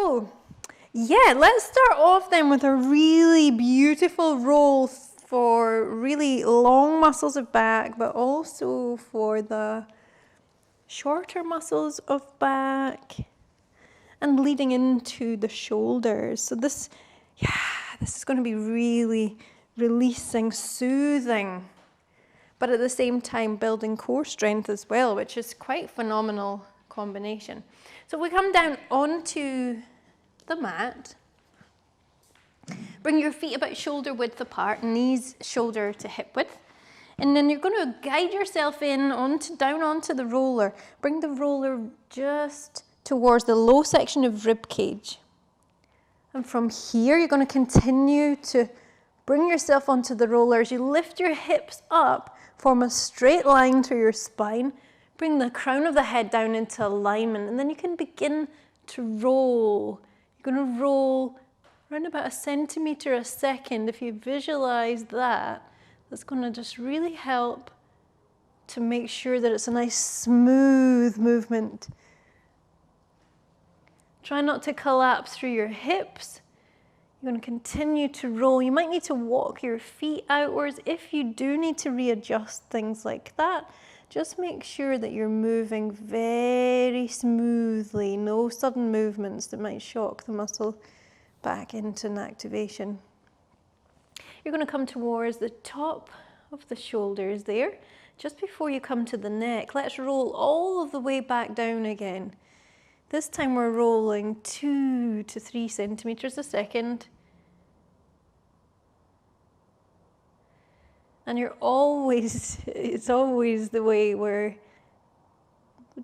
So, yeah, let's start off then with a really beautiful roll for really long muscles of back, but also for the shorter muscles of back and leading into the shoulders. So this is going to be really releasing, soothing, but at the same time building core strength as well, which is quite a phenomenal combination. So we come down onto the mat. Bring your feet about shoulder width apart, knees shoulder to hip width. And then you're going to guide yourself in down onto the roller. Bring the roller just towards the low section of rib cage. And from here, you're going to continue to bring yourself onto the roller. As you lift your hips up, form a straight line through your spine. Bring the crown of the head down into alignment. And then you can begin to roll. You're going to roll around about 1 centimetre a second. If you visualize that, that's going to just really help to make sure that it's a nice smooth movement. Try not to collapse through your hips. You're going to continue to roll. You might need to walk your feet outwards. If you do need to readjust things like that, just make sure that you're moving very smoothly. No sudden movements that might shock the muscle back into an activation. You're going to come towards the top of the shoulders there, just before you come to the neck. Let's roll all of the way back down again. This time we're rolling 2 to 3 centimetres a second. And it's always the way where,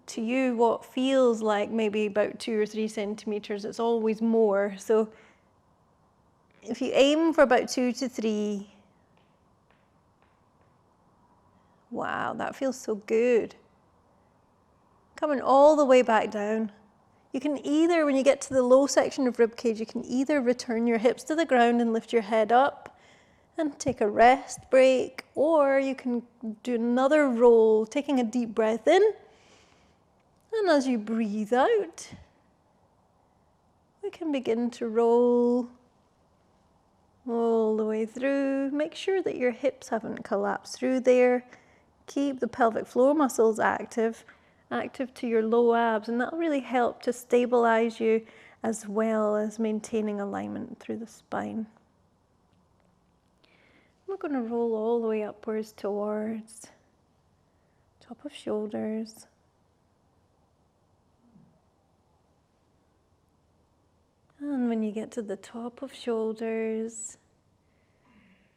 to you, what feels like maybe about 2 or 3 centimetres, it's always more. So if you aim for about 2 to 3, wow, that feels so good. Coming all the way back down. You can either, when you get to the low section of rib cage, you can either return your hips to the ground and lift your head up and take a rest break, or you can do another roll, taking a deep breath in. And as you breathe out, we can begin to roll all the way through. Make sure that your hips haven't collapsed through there. Keep the pelvic floor muscles active to your low abs, and that'll really help to stabilize you as well as maintaining alignment through the spine. We're going to roll all the way upwards towards top of shoulders. And when you get to the top of shoulders,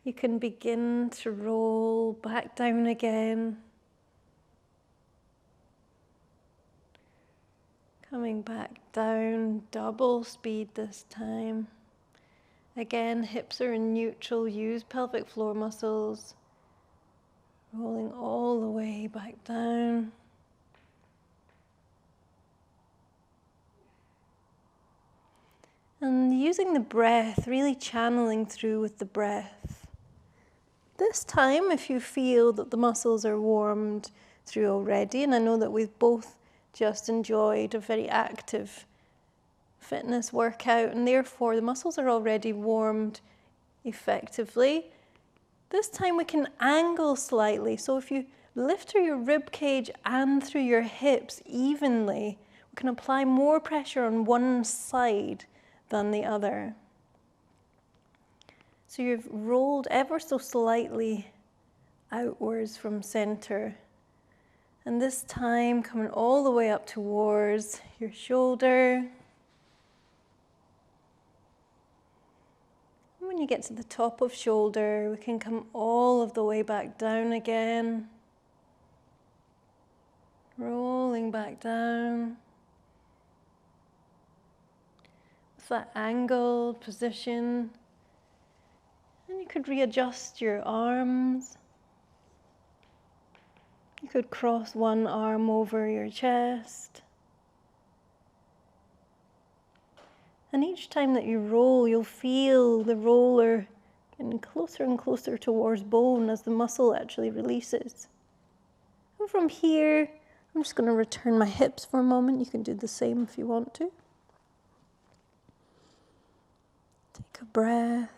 you can begin to roll back down again. Coming back down, double speed this time. Again, hips are in neutral, use pelvic floor muscles. Rolling all the way back down. And using the breath, really channeling through with the breath. This time, if you feel that the muscles are warmed through already, and I know that we've both just enjoyed a very active fitness workout, and therefore the muscles are already warmed effectively. This time we can angle slightly. So if you lift through your rib cage and through your hips evenly, we can apply more pressure on one side than the other. So you've rolled ever so slightly outwards from center. And this time coming all the way up towards your shoulder. And when you get to the top of shoulder, we can come all of the way back down again. Rolling back down. With that angled position. And you could readjust your arms. You could cross one arm over your chest. And each time that you roll, you'll feel the roller getting closer and closer towards bone as the muscle actually releases. And from here, I'm just going to return my hips for a moment. You can do the same if you want to. a breath.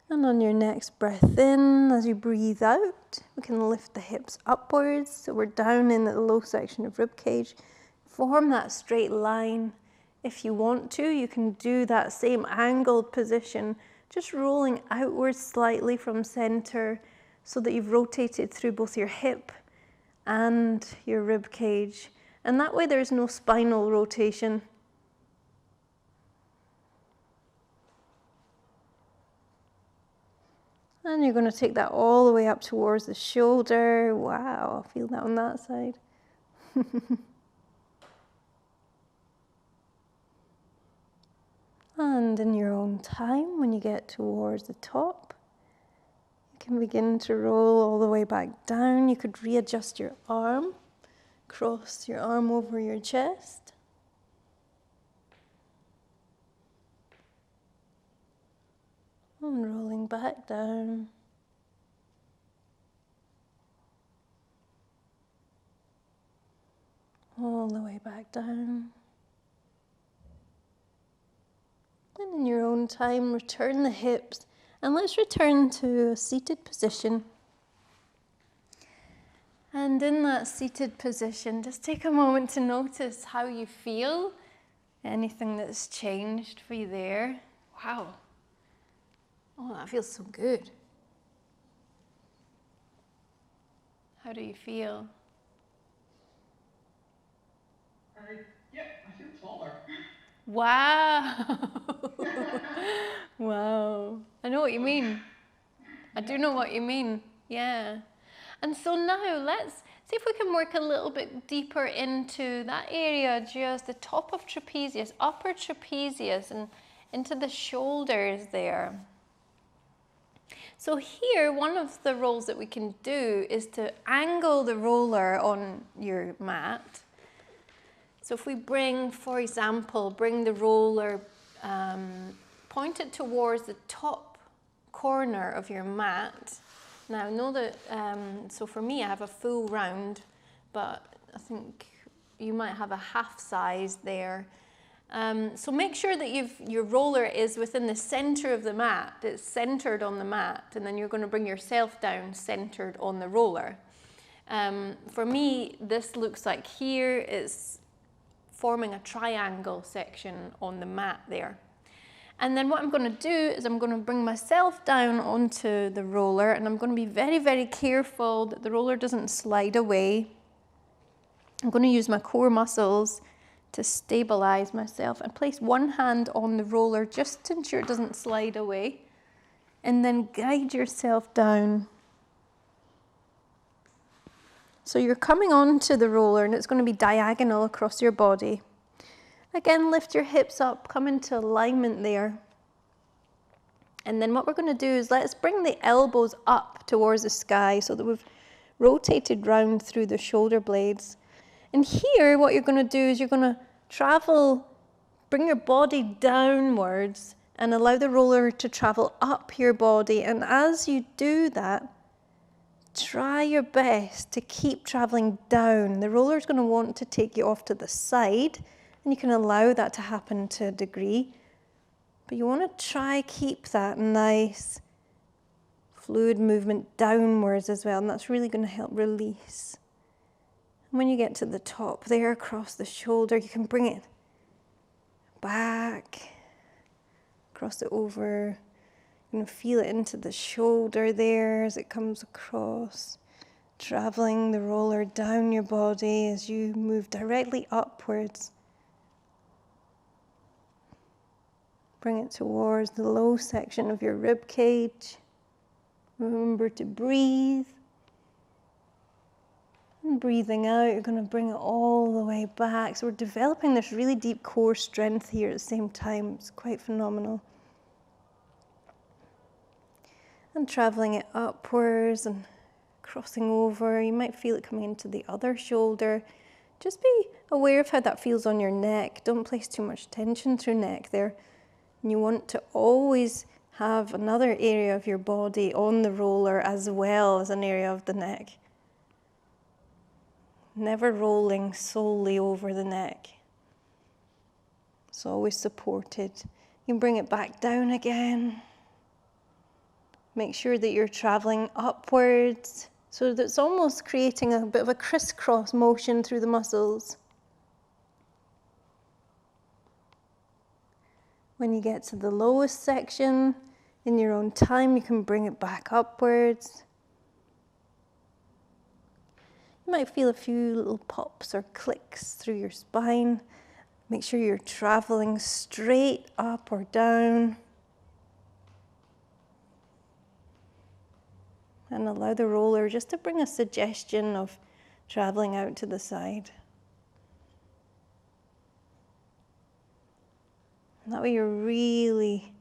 And on your next breath in, as you breathe out, we can lift the hips upwards. So we're down in the low section of rib cage. Form that straight line. If you want to, you can do that same angled position, just rolling outwards slightly from center so that you've rotated through both your hip and your rib cage. And that way there's no spinal rotation. And you're going to take that all the way up towards the shoulder. Wow, feel that on that side. And in your own time, when you get towards the top, you can begin to roll all the way back down. You could readjust your arm, cross your arm over your chest. And rolling back down. All the way back down. And in your own time, return the hips. And let's return to a seated position. And in that seated position, just take a moment to notice how you feel. Anything that's changed for you there. Wow. Oh, that feels so good. How do you feel? Yeah, I feel taller. Wow. Wow. I know what you mean. I do know what you mean. Yeah. And so now let's see if we can work a little bit deeper into that area, just the top of trapezius, upper trapezius, and into the shoulders there. So here, one of the rolls that we can do is to angle the roller on your mat. So if we bring, for example, bring the roller, point it towards the top corner of your mat. Now know that, so for me I have a full round, but I think you might have a half size there. So make sure that your roller is within the center of the mat. It's centered on the mat, and then you're going to bring yourself down centered on the roller. For me, this looks like here is forming a triangle section on the mat there. And then what I'm going to do is I'm going to bring myself down onto the roller, and I'm going to be very, very careful that the roller doesn't slide away. I'm going to use my core muscles to stabilize myself and place one hand on the roller just to ensure it doesn't slide away, and then guide yourself down. So you're coming onto the roller and it's going to be diagonal across your body. Again, lift your hips up, come into alignment there. And then what we're going to do is let's bring the elbows up towards the sky so that we've rotated round through the shoulder blades. And here, what you're going to do is you're going to travel, bring your body downwards and allow the roller to travel up your body. And as you do that, try your best to keep traveling down. The roller is going to want to take you off to the side, and you can allow that to happen to a degree. But you want to try keep that nice fluid movement downwards as well, and that's really going to help release. When you get to the top there across the shoulder, you can bring it back, cross it over. You're going to feel it into the shoulder there as it comes across, traveling the roller down your body as you move directly upwards. Bring it towards the low section of your rib cage. Remember to breathe. And breathing out, you're going to bring it all the way back. So we're developing this really deep core strength here at the same time. It's quite phenomenal. And traveling it upwards and crossing over. You might feel it coming into the other shoulder. Just be aware of how that feels on your neck. Don't place too much tension through neck there. And you want to always have another area of your body on the roller as well as an area of the neck. Never rolling solely over the neck. It's always supported. You can bring it back down again. Make sure that you're traveling upwards so that it's almost creating a bit of a crisscross motion through the muscles. When you get to the lowest section, in your own time, you can bring it back upwards. You might feel a few little pops or clicks through your spine. Make sure you're traveling straight up or down. And allow the roller just to bring a suggestion of traveling out to the side. And that way you're really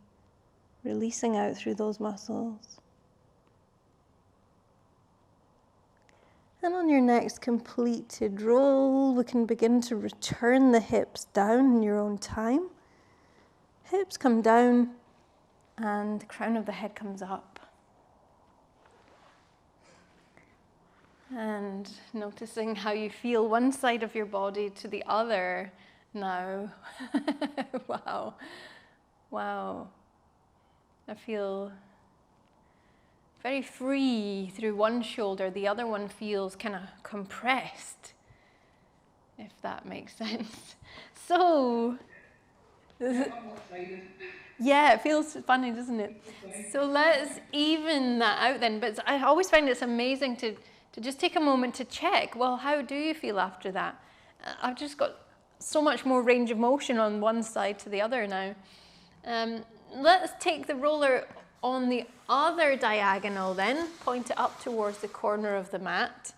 releasing out through those muscles. And on your next completed roll, we can begin to return the hips down in your own time. Hips come down and the crown of the head comes up. And noticing how you feel one side of your body to the other now. Wow. Wow. I feel very free through one shoulder. The other one feels kind of compressed, if that makes sense. So, yeah, it feels funny, doesn't it? So let's even that out then. But I always find it's amazing to just take a moment to check, well, how do you feel after that? I've just got so much more range of motion on one side to the other now. Let's take the roller on the other diagonal then, point it up towards the corner of the mat.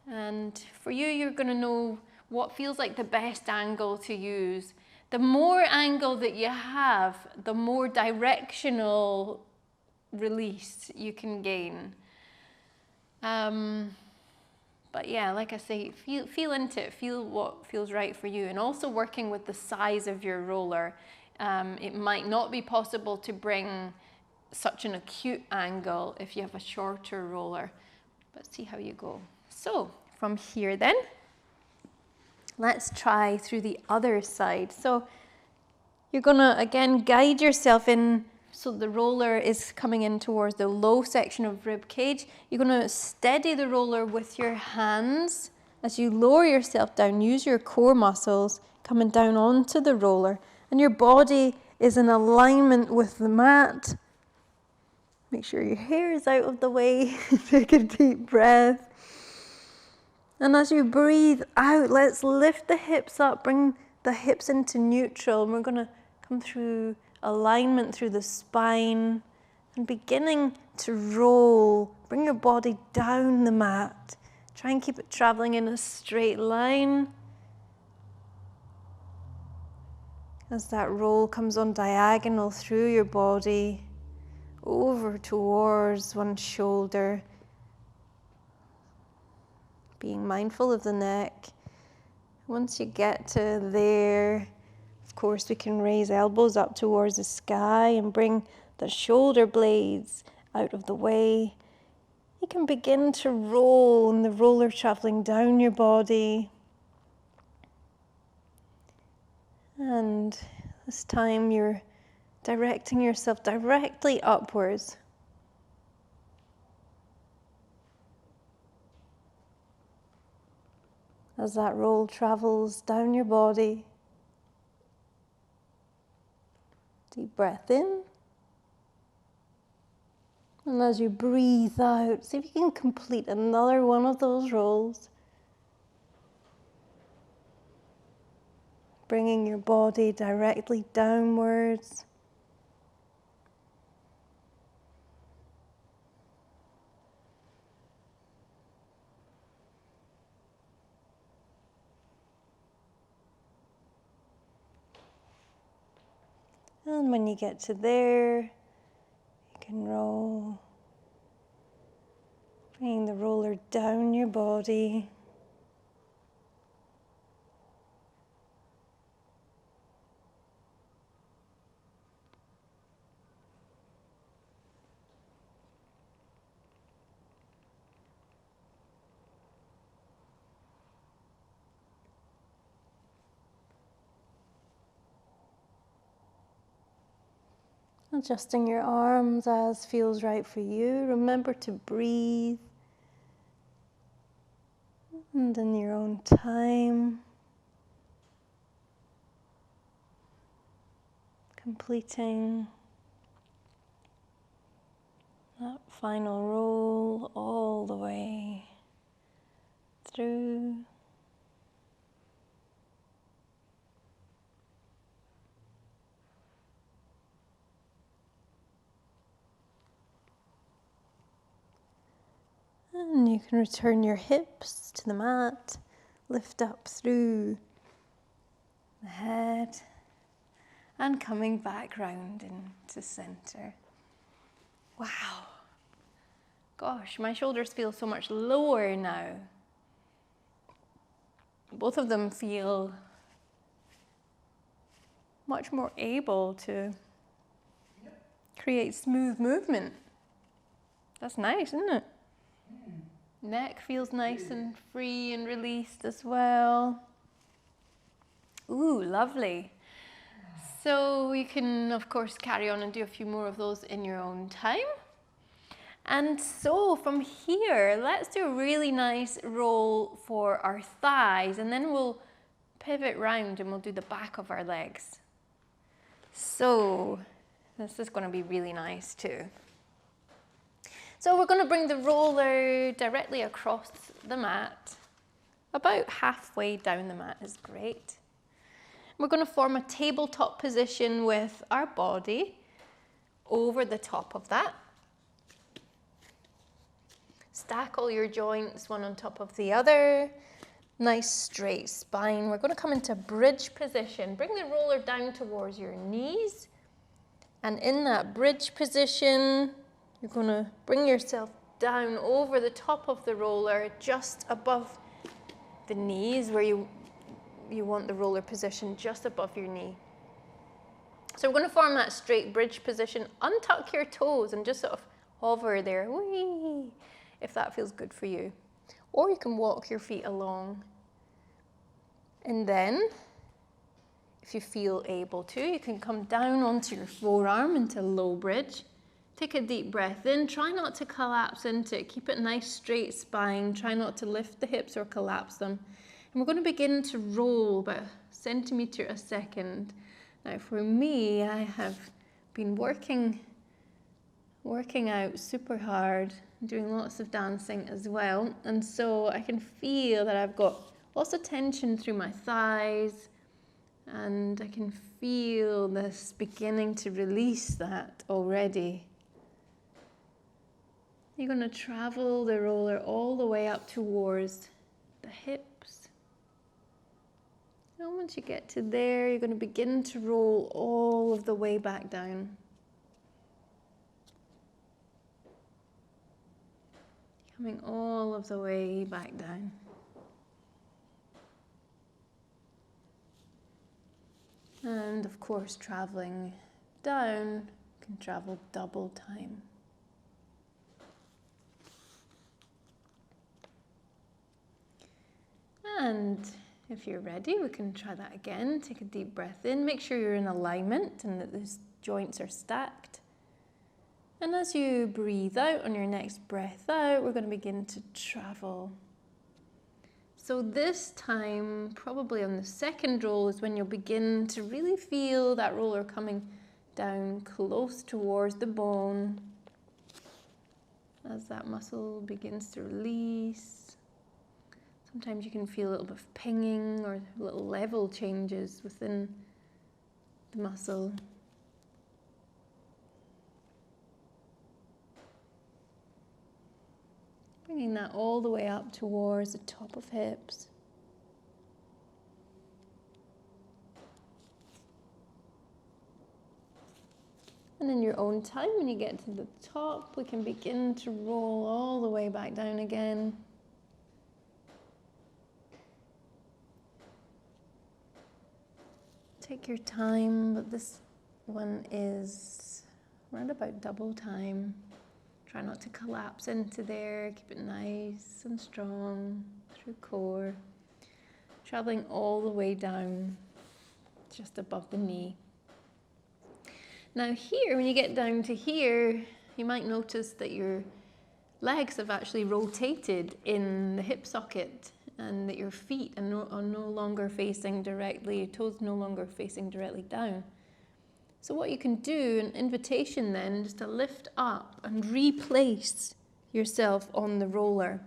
And for you, you're going to know what feels like the best angle to use. The more angle that you have, the more directional release you can gain. But yeah, like I say, feel into it, feel what feels right for you. And also working with the size of your roller. It might not be possible to bring such an acute angle if you have a shorter roller, but see how you go. So from here then, let's try through the other side. So you're gonna again guide yourself in, so the roller is coming in towards the low section of rib cage. You're gonna steady the roller with your hands. As you lower yourself down, use your core muscles coming down onto the roller, and your body is in alignment with the mat. Make sure your hair is out of the way. Take a deep breath. And as you breathe out, let's lift the hips up, bring the hips into neutral. And we're gonna come through alignment through the spine and beginning to roll. Bring your body down the mat. Try and keep it traveling in a straight line. As that roll comes on diagonal through your body, over towards one shoulder. Being mindful of the neck. Once you get to there, of course, we can raise elbows up towards the sky and bring the shoulder blades out of the way. You can begin to roll, and the roller traveling down your body. And this time you're directing yourself directly upwards. As that roll travels down your body. Deep breath in. And as you breathe out, see if you can complete another one of those rolls. Bringing your body directly downwards. And when you get to there, you can roll. Bringing the roller down your body. Adjusting your arms as feels right for you. Remember to breathe. And in your own time, completing that final roll all the way through. And you can return your hips to the mat, lift up through the head, and coming back round into center. Wow. Gosh, my shoulders feel so much lower now. Both of them feel much more able to create smooth movement. That's nice, isn't it? Neck feels nice and free and released as well. Ooh, lovely. So you can, of course, carry on and do a few more of those in your own time. And so from here, let's do a really nice roll for our thighs, and then we'll pivot round and we'll do the back of our legs. So this is going to be really nice too. So we're going to bring the roller directly across the mat. About halfway down the mat is great. We're going to form a tabletop position with our body over the top of that. Stack all your joints one on top of the other. Nice straight spine. We're going to come into bridge position. Bring the roller down towards your knees. And in that bridge position, you're going to bring yourself down over the top of the roller, just above the knees, where you want the roller position just above your knee. So we're going to form that straight bridge position. Untuck your toes and just sort of hover there, whee, if that feels good for you. Or you can walk your feet along. And then, if you feel able to, you can come down onto your forearm into low bridge. Take a deep breath in. Try not to collapse into it. Keep it nice, straight spine. Try not to lift the hips or collapse them. And we're going to begin to roll about a centimetre a second. Now for me, I have been working out super hard, doing lots of dancing as well. And so I can feel that I've got lots of tension through my thighs. And I can feel this beginning to release that already. You're going to travel the roller all the way up towards the hips. And once you get to there, you're going to begin to roll all of the way back down. Coming all of the way back down. And of course, traveling down, you can travel double time. And if you're ready, we can try that again. Take a deep breath in. Make sure you're in alignment and that the joints are stacked. And as you breathe out on your next breath out, we're going to begin to travel. So this time, probably on the second roll, is when you'll begin to really feel that roller coming down close towards the bone. As that muscle begins to release. Sometimes you can feel a little bit of pinging or little level changes within the muscle. Bringing that all the way up towards the top of hips. And in your own time, when you get to the top, we can begin to roll all the way back down again. Take your time, but this one is around about double time. Try not to collapse into there. Keep it nice and strong through core. Traveling all the way down, just above the knee. Now here, when you get down to here, you might notice that your legs have actually rotated in the hip socket and that your feet are no longer facing directly, your toes no longer facing directly down. So what you can do, an invitation then, is to lift up and replace yourself on the roller.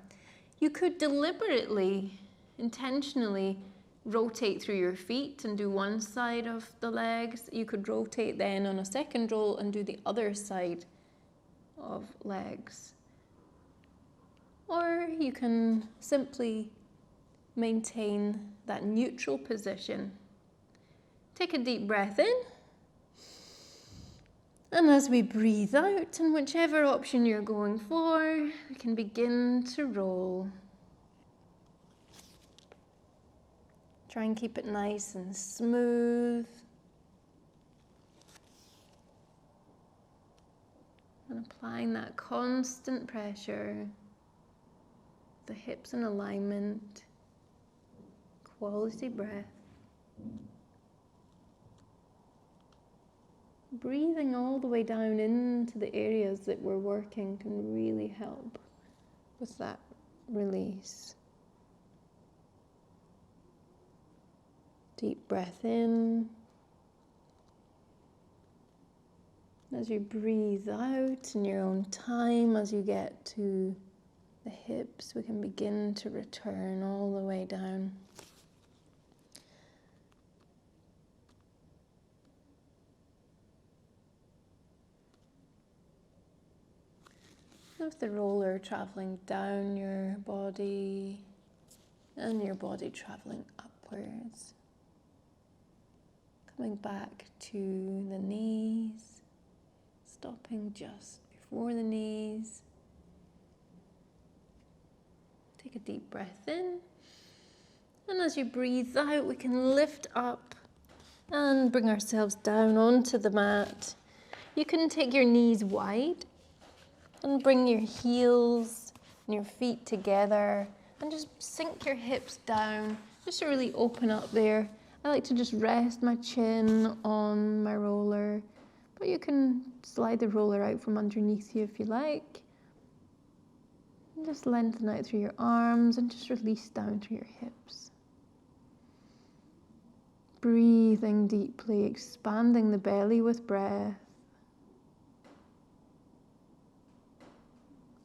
You could deliberately, intentionally rotate through your feet and do one side of the legs. You could rotate then on a second roll and do the other side of legs. Or you can simply maintain that neutral position. Take a deep breath in. And as we breathe out, and whichever option you're going for, we can begin to roll. Try and keep it nice and smooth. And applying that constant pressure, the hips in alignment, quality breath. Breathing all the way down into the areas that we're working can really help with that release. Deep breath in. As you breathe out in your own time, as you get to the hips, we can begin to return all the way down. With the roller traveling down your body and your body traveling upwards. Coming back to the knees, stopping just before the knees. Take a deep breath in. And as you breathe out, we can lift up and bring ourselves down onto the mat. You can take your knees wide and bring your heels and your feet together and just sink your hips down just to really open up there. I like to just rest my chin on my roller, but you can slide the roller out from underneath you if you like. And just lengthen out through your arms and just release down through your hips. Breathing deeply, expanding the belly with breath.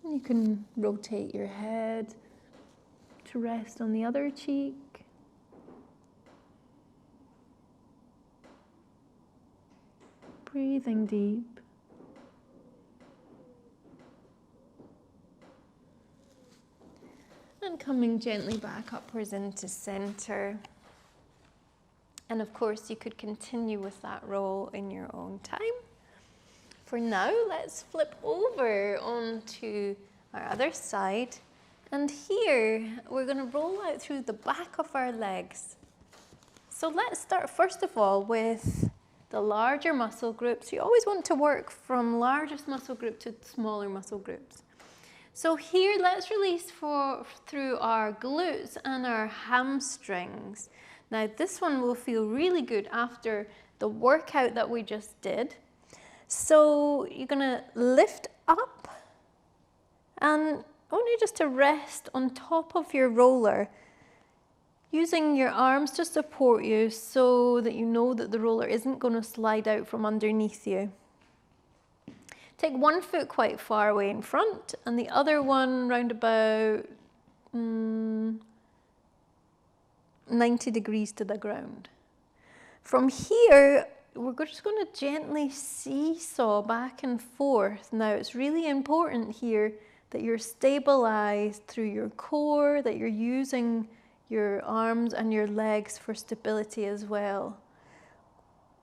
You can rotate your head to rest on the other cheek. Breathing deep. And coming gently back upwards into center. And of course, you could continue with that roll in your own time. For now, let's flip over onto our other side. And here, we're going to roll out through the back of our legs. So let's start first of all with the larger muscle groups. You always want to work from largest muscle group to smaller muscle groups. So here, let's release through our glutes and our hamstrings. Now, this one will feel really good after the workout that we just did. So you're going to lift up and I want you just to rest on top of your roller, using your arms to support you so that you know that the roller isn't going to slide out from underneath you. Take one foot quite far away in front and the other one round about 90 degrees to the ground. From here, we're just going to gently seesaw back and forth. Now, it's really important here that you're stabilized through your core, that you're using your arms and your legs for stability as well.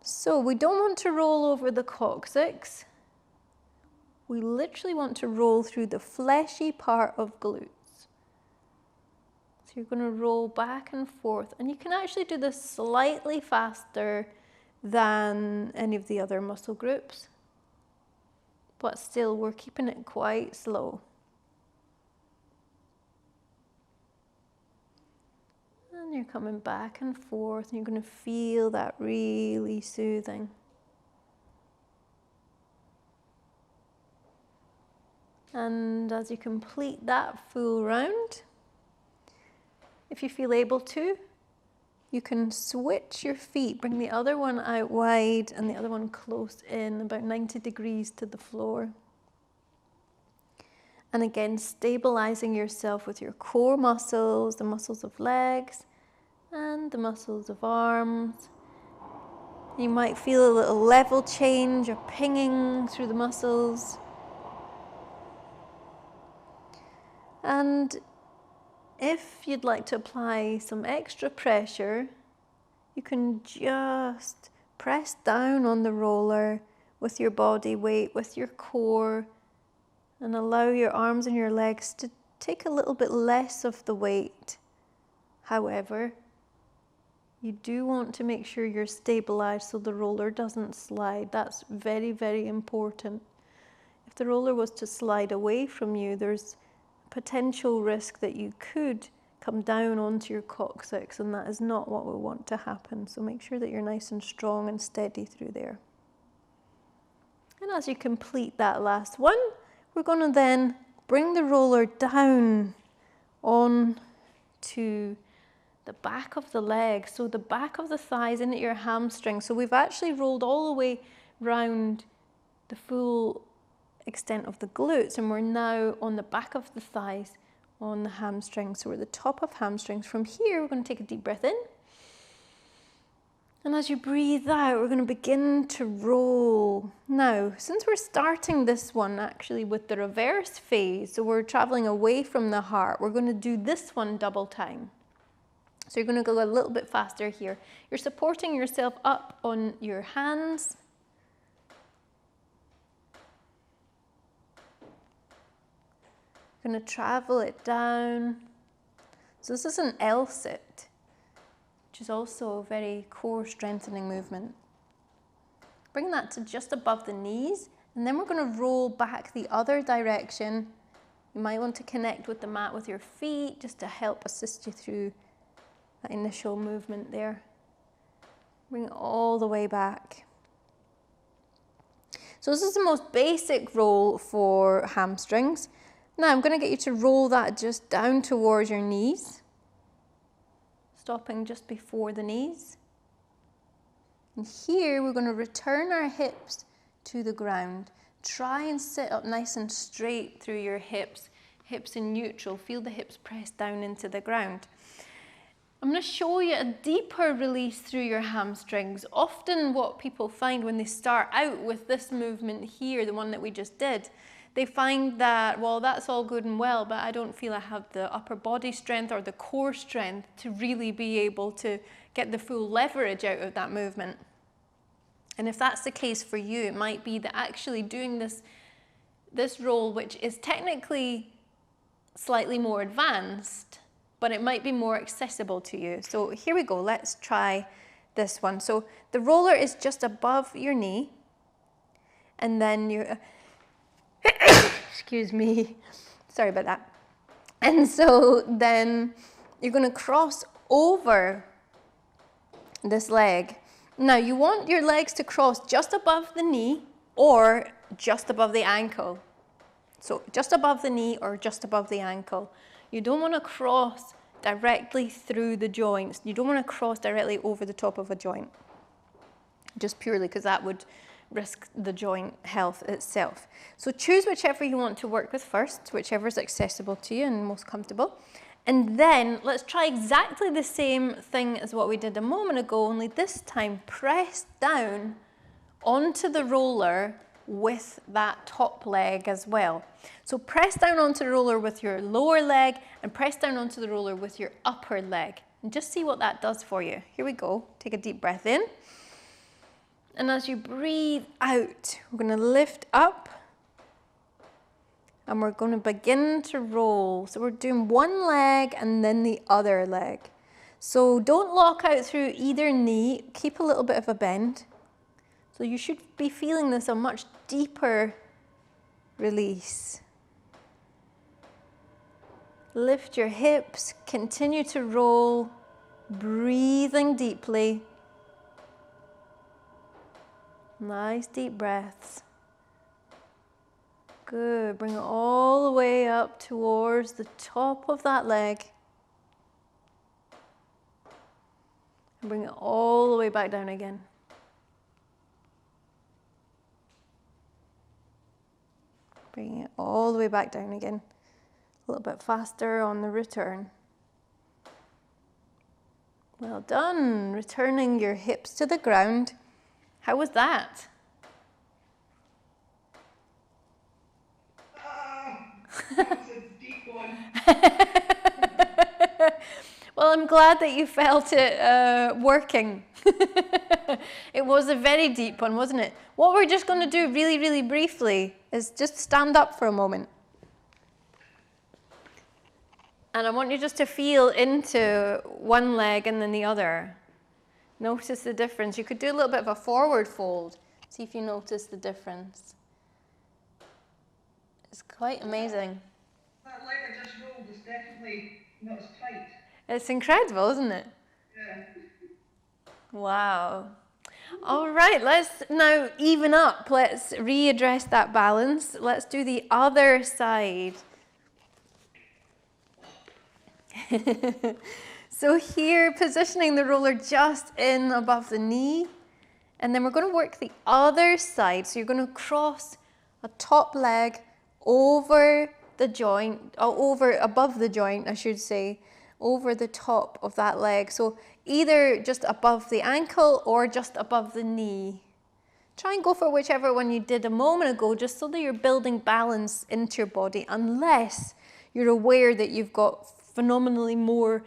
So we don't want to roll over the coccyx. We literally want to roll through the fleshy part of glutes. So you're going to roll back and forth, and you can actually do this slightly faster than any of the other muscle groups, but still we're keeping it quite slow. And you're coming back and forth, and you're going to feel that really soothing. And as you complete that full round, if you feel able to, you can switch your feet, bring the other one out wide and the other one close in, about 90 degrees to the floor. And again, stabilizing yourself with your core muscles, the muscles of legs and the muscles of arms. You might feel a little level change or pinging through the muscles. And if you'd like to apply some extra pressure, you can just press down on the roller with your body weight, with your core, and allow your arms and your legs to take a little bit less of the weight. However, you do want to make sure you're stabilized so the roller doesn't slide. That's very, very important. If the roller was to slide away from you, there's potential risk that you could come down onto your coccyx, and that is not what we want to happen. So make sure that you're nice and strong and steady through there. And as you complete that last one, we're going to then bring the roller down on to the back of the leg, so the back of the thighs into your hamstring. So we've actually rolled all the way round the full extent of the glutes, and we're now on the back of the thighs on the hamstrings. So we're at the top of hamstrings. From here, we're going to take a deep breath in. And as you breathe out, we're going to begin to roll. Now, since we're starting this one actually with the reverse phase, so we're traveling away from the heart, we're going to do this one double time. So you're going to go a little bit faster here. You're supporting yourself up on your hands. You're going to travel it down. So this is an L-sit, which is also a very core strengthening movement. Bring that to just above the knees, and then we're going to roll back the other direction. You might want to connect with the mat with your feet just to help assist you through that initial movement there. Bring it all the way back. So this is the most basic roll for hamstrings. Now I'm going to get you to roll that just down towards your knees, stopping just before the knees. And here we're going to return our hips to the ground. Try and sit up nice and straight through your hips, hips in neutral. Feel the hips press down into the ground. I'm going to show you a deeper release through your hamstrings. Often what people find when they start out with this movement here, the one that we just did, they find that, well, that's all good and well, but I don't feel I have the upper body strength or the core strength to really be able to get the full leverage out of that movement. And if that's the case for you, it might be that actually doing this roll, which is technically slightly more advanced, but it might be more accessible to you. So here we go, let's try this one. So the roller is just above your knee, and then you're, excuse me, sorry about that. And so then you're gonna cross over this leg. Now you want your legs to cross just above the knee or just above the ankle. So just above the knee or just above the ankle. You don't want to cross directly through the joints. You don't want to cross directly over the top of a joint, just purely because that would risk the joint health itself. So choose whichever you want to work with first, whichever is accessible to you and most comfortable. And then let's try exactly the same thing as what we did a moment ago, only this time press down onto the roller with that top leg as well. So press down onto the roller with your lower leg and press down onto the roller with your upper leg. And just see what that does for you. Here we go. Take a deep breath in. And as you breathe out, we're going to lift up and we're going to begin to roll. So we're doing one leg and then the other leg. So don't lock out through either knee. Keep a little bit of a bend. So you should be feeling this a much deeper release. Lift your hips, continue to roll, breathing deeply. Nice deep breaths. Good. Bring it all the way up towards the top of that leg. And bring it all the way back down again. Bring it all the way back down again. A little bit faster on the return. Well done. Returning your hips to the ground. How was that? That was a deep one. Well, I'm glad that you felt it working. It was a very deep one, wasn't it? What we're just going to do really, really briefly is just stand up for a moment. And I want you just to feel into one leg and then the other. Notice the difference. You could do a little bit of a forward fold. See if you notice the difference. It's quite amazing. That leg I just rolled is definitely not as tight. It's incredible, isn't it? Yeah. Wow. All right, let's now even up. Let's readdress that balance. Let's do the other side. So here, positioning the roller just in above the knee. And then we're going to work the other side. So you're going to cross a top leg over the joint, or above the joint, I should say, over the top of that leg. So either just above the ankle or just above the knee. Try and go for whichever one you did a moment ago, just so that you're building balance into your body, unless you're aware that you've got phenomenally more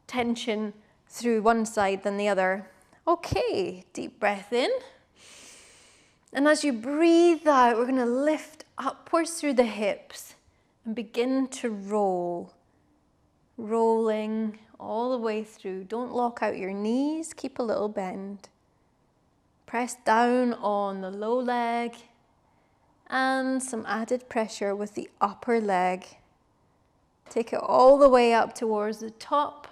tension through one side than the other. Okay, deep breath in. And as you breathe out, we're going to lift upwards through the hips and begin to roll. Rolling all the way through. Don't lock out your knees, keep a little bend. Press down on the low leg and some added pressure with the upper leg. Take it all the way up towards the top.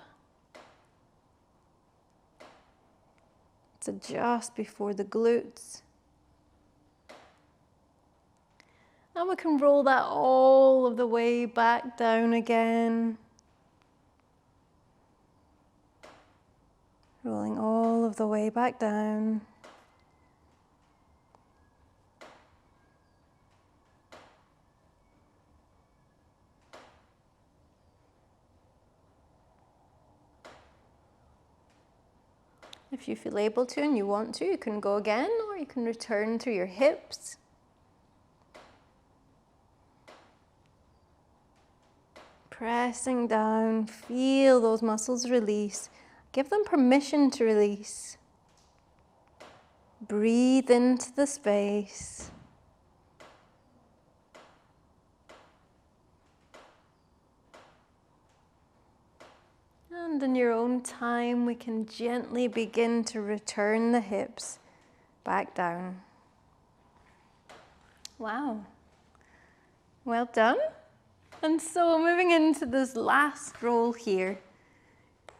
So just before the glutes. And we can roll that all of the way back down again. Rolling all of the way back down. If you feel able to and you want to, you can go again, or you can return through your hips. Pressing down, feel those muscles release. Give them permission to release. Breathe into the space. And in your own time, we can gently begin to return the hips back down. Wow. Well done. And so moving into this last roll here,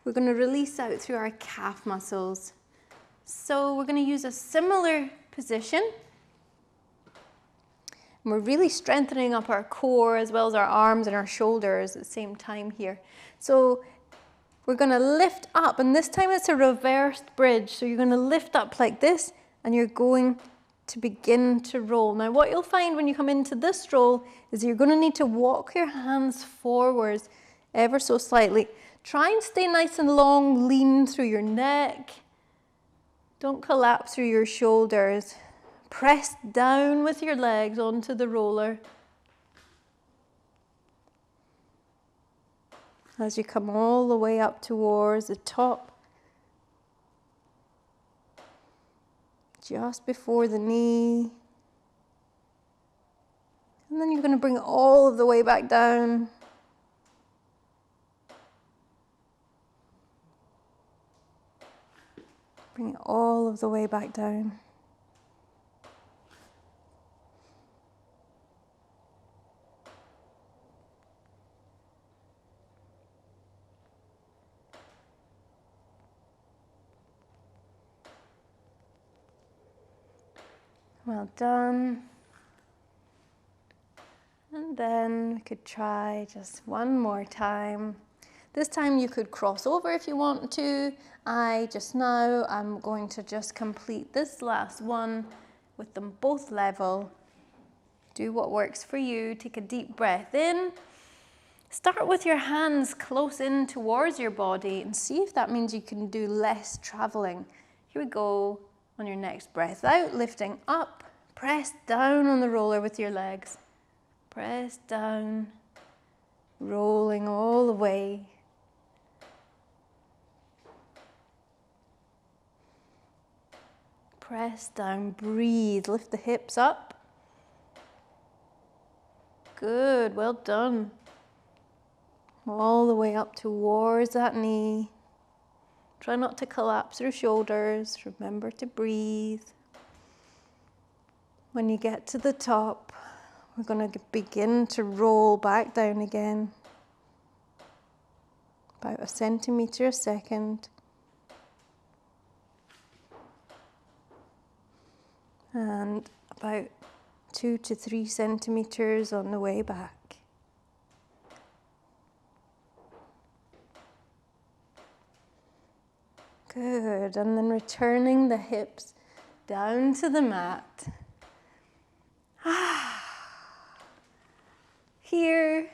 we're going to release out through our calf muscles. So we're going to use a similar position. And we're really strengthening up our core as well as our arms and our shoulders at the same time here. So we're going to lift up, and this time it's a reversed bridge. So you're going to lift up like this, and you're going to begin to roll. Now what you'll find when you come into this roll is you're going to need to walk your hands forwards ever so slightly. Try and stay nice and long, lean through your neck. Don't collapse through your shoulders. Press down with your legs onto the roller. As you come all the way up towards the top, just before the knee. And then you're going to bring it all of the way back down. Bring it all of the way back down. Well done. Then we could try just one more time. This time you could cross over if you want to. I'm going to just complete this last one with them both level. Do what works for you. Take a deep breath in. Start with your hands close in towards your body and see if that means you can do less traveling. Here we go. On your next breath out, lifting up. Press down on the roller with your legs. Press down, rolling all the way. Press down, breathe, lift the hips up. Good, well done. All the way up towards that knee. Try not to collapse through shoulders. Remember to breathe. When you get to the top, we're going to begin to roll back down again. About 1 centimetre a second. And about 2 to 3 centimetres on the way back. Good, and then returning the hips down to the mat. Here,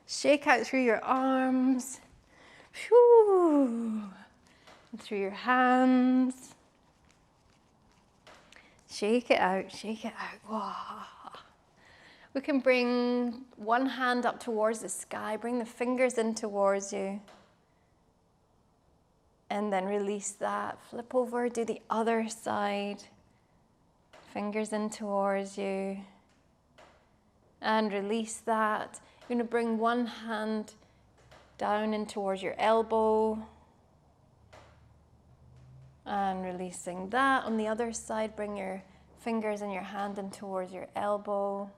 shake out through your arms. Whew. And through your hands. Shake it out, shake it out. Whoa. We can bring one hand up towards the sky, bring the fingers in towards you. And then release that, flip over, do the other side. Fingers in towards you. And release that. You're going to bring one hand down in towards your elbow. And releasing that. On the other side, bring your fingers and your hand in towards your elbow.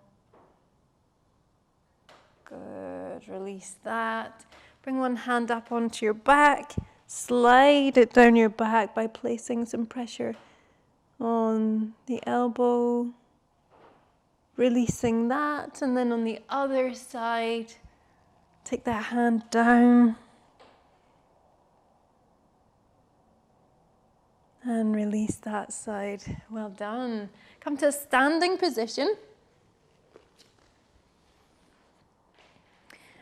Good, release that. Bring one hand up onto your back. Slide it down your back by placing some pressure on the elbow. Releasing that, and then on the other side, take that hand down. And release that side. Well done. Come to a standing position.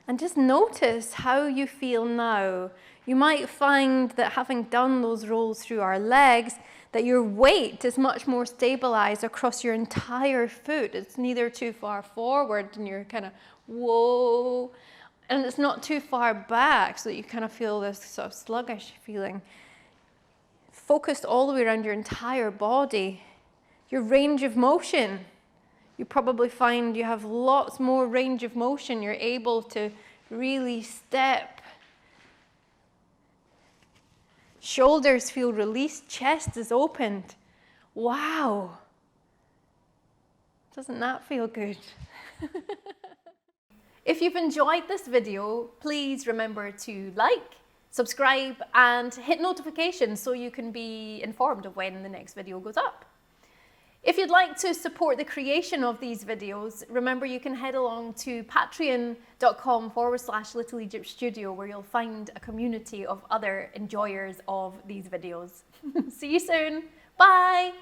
And just notice how you feel now. You might find that having done those rolls through our legs, that your weight is much more stabilized across your entire foot. It's neither too far forward and you're kind of, whoa, and it's not too far back so that you kind of feel this sort of sluggish feeling. Focused all the way around your entire body. Your range of motion. You probably find you have lots more range of motion. You're able to really step. Shoulders feel released, chest is opened. Wow. Doesn't that feel good? If you've enjoyed this video, please remember to like, subscribe, and hit notifications so you can be informed of when the next video goes up. If you'd like to support the creation of these videos, remember you can head along to patreon.com/Little Egypt Studio, where you'll find a community of other enjoyers of these videos. See you soon. Bye.